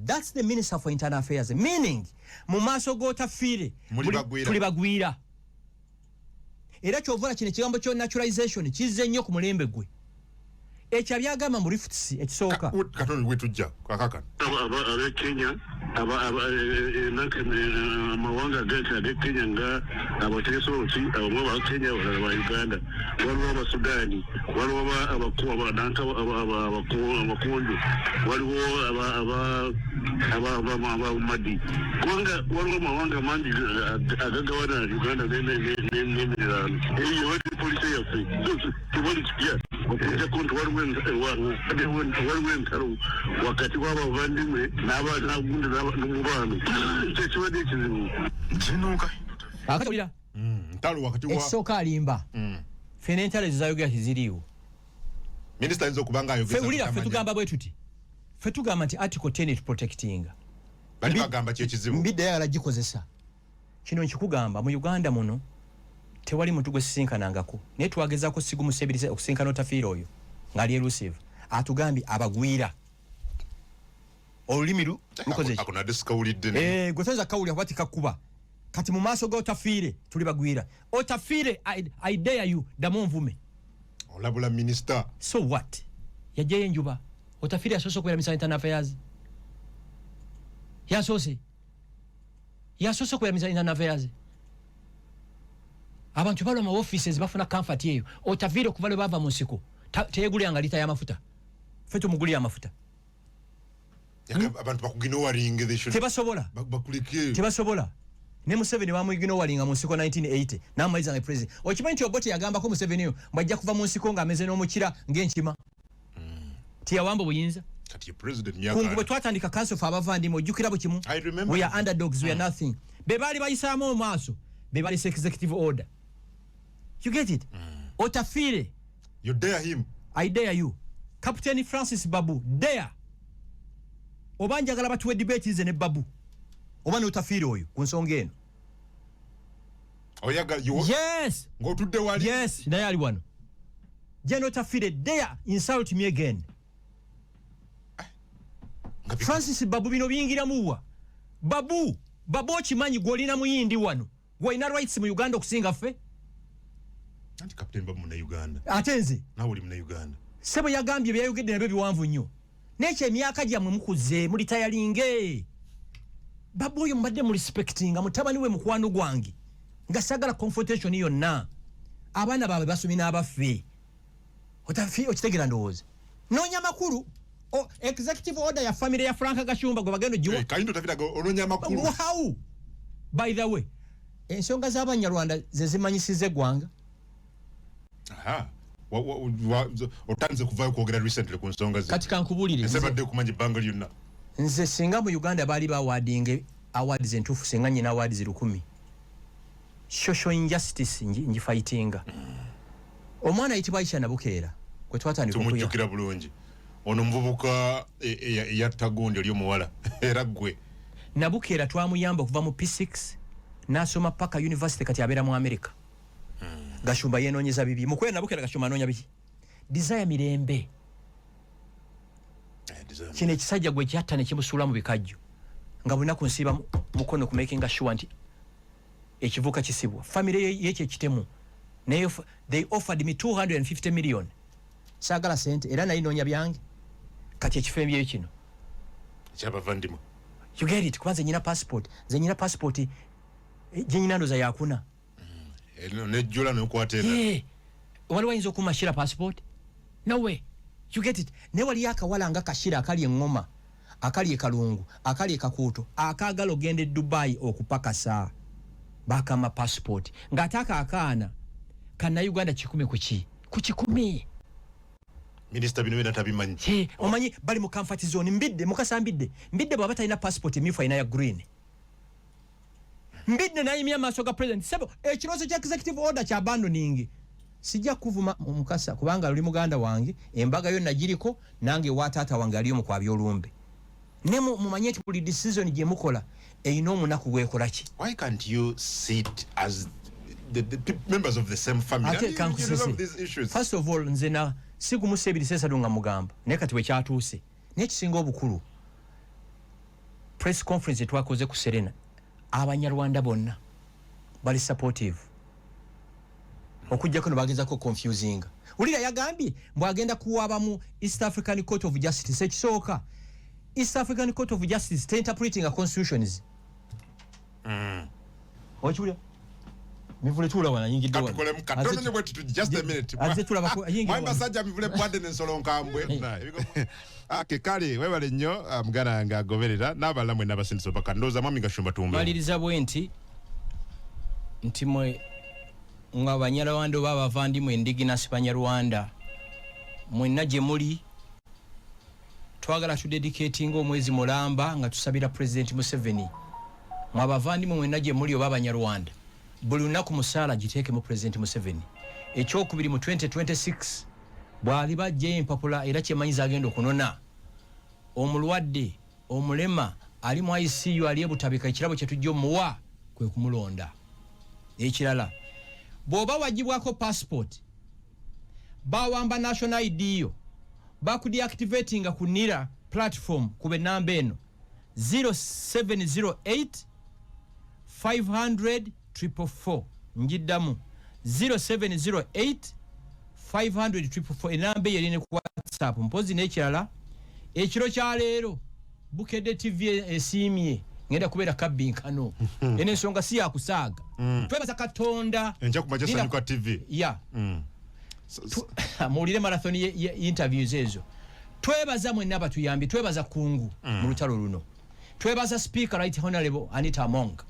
That's the minister for internal affairs, meaning mu maaso g'Otafiire tuli bagwira. Era kyovula kino ekigambo kyo naturalization kizze nnyo ku mulembe gwe ekyo byagamba mu rifts ekisooka katoni wetujja kakaka aba Kenya amawanga ag'e Kenya nga abateesooti abamu aba Kenya abalala ba Uganda waliwo Abasudani waliwo abakonjo waliwo abamadi kubanga waliwo amawanga mangi agagawana Uganda n'emiriraano eyo wali polisi yaffe tewali kipya okujja ku nti waliwo entalo wakati w'abavandimwe n'abagundi n'omubano kyekibadde ekizibu kinuuka akatulira ntalo wakati wa ekisooka alimba fene entalo ezo zayogera tiziriiwo minisita ayinza okubanga ayogeza wulira ffe tugamba bwe tuti ffe tugamba nti article 10 it protecting bali bagamba kyekizibu mbidde yagala gikozesa kino nkikugamba mu Uganda muno tewali muntu gwe sisinkanangako naye twagezaako sigumuseebirize okusinkana Otafiire oyo ng'ali elusive atugambye abagwira olulimi lukoze ako nadde sikawulidde gwe toyinza kawulira kuba tikakkuba kati mu maaso g'Otafiire tuli bagwira Otafiire I dare you ddamu nvume olabula minisita so what yajjayo enjuba Otafiire yasoose okubeera minister internal affairs yasoose okubeera minister internal affairs abantu balwa mu offices bafuna comfort yeyo Otafiire okuva lwe bava mu nsiko teyeguliranga lita y'amafuta ffe tumugulira amafuta abantu bakuginowalinga tebasobola tebasobola ne Museveni bamuginowalinga mu nsiko 1980 n'amaliza nga president okimanyi nti Obote yagambako Museveni yo mbajja kuva mu nsiko ng'ameze n'omukira ng'enkima tiyawamba buyinza kati president kungu bwe twatandika council for abavandimwe ojjukira bukimu we are underdogs we are nothing bebali bayisaamu maaso bebali executive order. You get it? Otafire. You dare him? I dare you. Captain Francis Babu, dare. Obanja gala batuwe debate ize ne Babu. Obana Otafire oyo kunsonga eno. Oyaga you. Yes. Go to the wali. Yes, naye ali wano. Jeno Otafire dare insult me again. Francis Babu bino bingira muwa. Babu okimanyi gwolina muyindi wano. Gwolina rights mu Uganda okusinga ffe. Anti Captain Babu muna Uganda. Atenze. Nawe oli muna Uganda. Sebo yagambye byayogedde nabyo biwanvu nnyo. N'ekyo emyaka gyammwe mukuze muli tayalinge. Babu oyo mbadde mu respectinga mutabani we mukwano gwange. Nga sagala confrontation yonna. Abaana baabwe basomye n'abaffe. Okitegera ndowooza. Noonya makulu. Executive order ya family ya Franka Gashumba gwe bagendo jiwa. Kaindo tafita go ononya makulu. How? By the way, ensonga z'Abanyarwanda ze zimanyisize gwanga. Aha. Otanze kuvayo kwogera recently ku nsonga ze. Kati kankubulire. Nsebadde kumanyi bangali yonna. Nze singa mu Uganda bali ba awarding awards entufu singa nyina awards 1000. Social injustice nji fightinga. Omwana ayitibwa Aisha Nabukeera. Kwe twatandika okuya. Tumujjukira bulungi. Ono mvubuka yattagundi oli omuwala era gwe. Nabukeera twamuyamba okuva mu P6 n'asoma paka university kati abeera mu America. Gashumba yenoonyeza bibi. Mukwera Nabukeera Gashumba anoonya biki? Desire mirembe. Kino ekisajja gwe kyatta ne kimusuula mu bikajjo. Nga bulina kunsiiba mukono ku making sure nti ekivuka kisibwa. Family yekyo ekitemu. They offered me 250 million. Sagala sente era nayo noonya byange. Kati ekifembye kino. Kyabavandimwe. You get it? Kwanza nyina passport. Ze nyina passport je nyina ndoza yakuna. Ne jula no kwatera. Wali wayinza okumashira passport? No way. You get it? Ne wali yakawala nga kashira akali engoma, akali ekalungu, akali ekakuuto, akagalo gende Dubai okupakasa. Bakama passport. Ngataka akaana kana Uganda 10 kuki? Kuki 10. Minister bino bina tabimanyi. Omanyi bali mu comfort zone mbidde mukasambidde. Mbidde baba talina passport emifu ina ya green. Mbidde na imya masoga president. Sebo ekirozo kya executive order kya abandoning. Sijja kuvuma mukasa kubanga luli muganda wange embaga yo najiriko nange watata wange aliyo mu kwabyo olumbe. Ne mu manyeti kuli decision je mukola eino munaku gwekola ki? Why can't you sit as the members of the same family? You resolve these issues. First of all nzena siku musebiri sesa dunga mugamba nekati we kyatuuse nekisinga obukulu press conference twakoze ku Serena Abanyarwanda bonna bali supportive okujja kuno bagezako confusing ulira yagambye mbwagenda kuwaba mu East African Court of Justice ekisooka East African Court of Justice interpreting a constitutions Ochiulya mivule tula wana nyingi doa. Katukole mkatone nye wetu just a minute. Azetula bako yingi doa. Mwamba saja mivule pwade nensolo nkambwe. Kekali wewe lenyo mgana nga goverera nabala mwe nabasindi sobaka ndoza mami Gashumba tumbe. Maliriza bwenti ntimwe nga Banyarwanda baba vandi mwe indigenous Banyarwanda mwe naje muli twagala tu dedicating omwezi mulamba nga tusabira President Museveni mwabavandi mwe naje muli oba Banyarwanda buli lunaku musala giteeke mu President Museveni ekyokubiri mu 2026 bwali bajje empapula era kyemanyiza agenda okunona omulwadde omulema ali mu ICU ali ebutabika ekirabo kye tujja omuwa kwe kumulonda ekirala bw'oba wagibwako passport bawamba national ID yo bakudeactivatinga ku NIRA platform kube namba eno 0708 500 444 njiddamu 0708 500 444 enamba yerine ku WhatsApp mpozi n'ekirala ekiro kya leero Bukedde TV esimye ngenda kubeera kabinkano ene ensonga si yakusaaga twebaza Katonda enja kumaja sanyuka TV muwulire marathon interviews ezo twebaza mwenna batuyambi twebaza kungu mu lutalo luno twebaza speaker right honorable Anita Among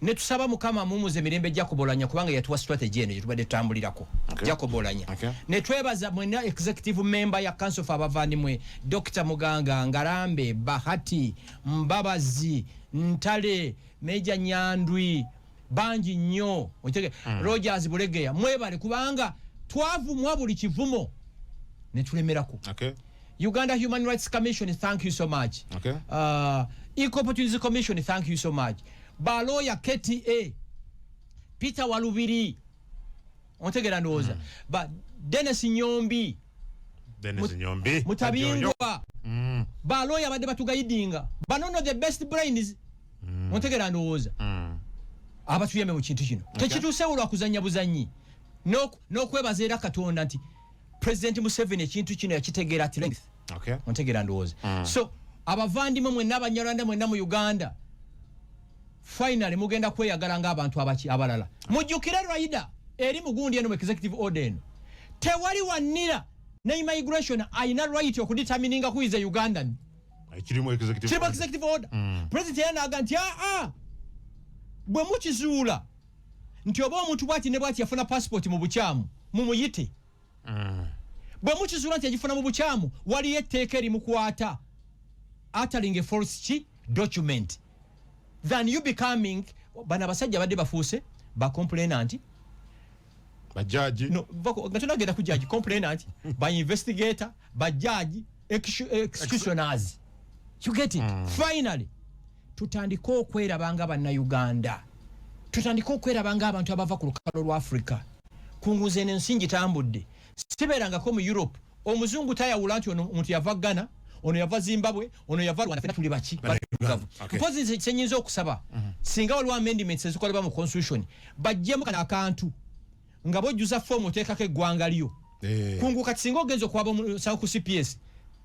ne tusaba mukama mumuze mirembe Jacobolanya kubanga yatuwa strategy eno yetubadde tambulirako Jacobolanya ne twebaza mwenna executive member ya Council of Abavandimwe Dr. Muganga Ngarambe Bahati Mbabazi Ntale, Meja Nyandwi, bangi nnyo Rogers Bulegeya mwebale kubanga twavumwa buli kivumo ne tulemerako. Okay. Uganda Human Rights Commission, thank you so much. Okay. Equal Opportunities Commission, thank you so much. Baloya KTA Peter Walubiri ontegera ndoza but Dennis Nyombi Mutabingwa baloya badde batugayidinga banono the best brains ontegera ndoza abatuyeme mu kintu kino tekituuse olwa kuzanya buzanyi no kwebazeera Katonda nti President Museveni ekintu kino yakitegeera at length. Okay. Ontegera ndoza so abavandimwe mwe n'abanyarwanda mwe na mu Uganda finally mugenda kweyagala ng'abantu abalala mujjukire Raida eri mugundi eno executive order eno tewali wanira ne immigration ayina right okudetermining who is a Ugandan kirimo executive order. President yana aganti bwe mukizuula nti oba omuntu bwati ne bwati yafuna passport mu bukyamu mumuyite bwe mukizuula nti yagifuna mu bukyamu wali etteeka erimukwata uttering a false document than you becoming bana basajja badde bafuuse ba complainant ba judge no gatona genda ku judge complainant ba investigator ba judge executioners you get it. Finally tutandika okwerabanga banna Uganda tutandika okwerabanga abantu abava ku lukalo lwa Africa kunguze n'ensingi tambudde siberangako mu Europe omuzungu tayawula nti ono omuntu yava Ghana ono yava Zimbabwe ono yava Rwanda fena tuli baki because senyinza okusaba singa waliwo amendments ezikolebwa mu constitution bajjemu kana akantu nga bojjuza form oteekako eggwanga lyo kunguka singa ogenza okwaba ku CPS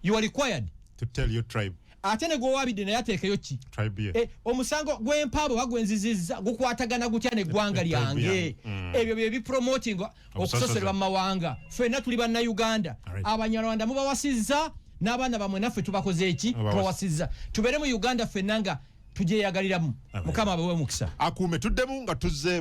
you are required to tell your tribe atene go wabide naye ateekeyo ki tribe omusango gw'empaabo bagwenziziza gukwatagana gutya n'eggwanga lyange ebyo bye bipromoting okusoserwa mu mawanga fena tuli banna Uganda abanyarwanda mubawasizza n'abaana bamwe naffe tubakoze eki twawasizza tubere mu Uganda fenanga tujeyagaliramu mukama abawe mukisa akume tuddemu nga tuzze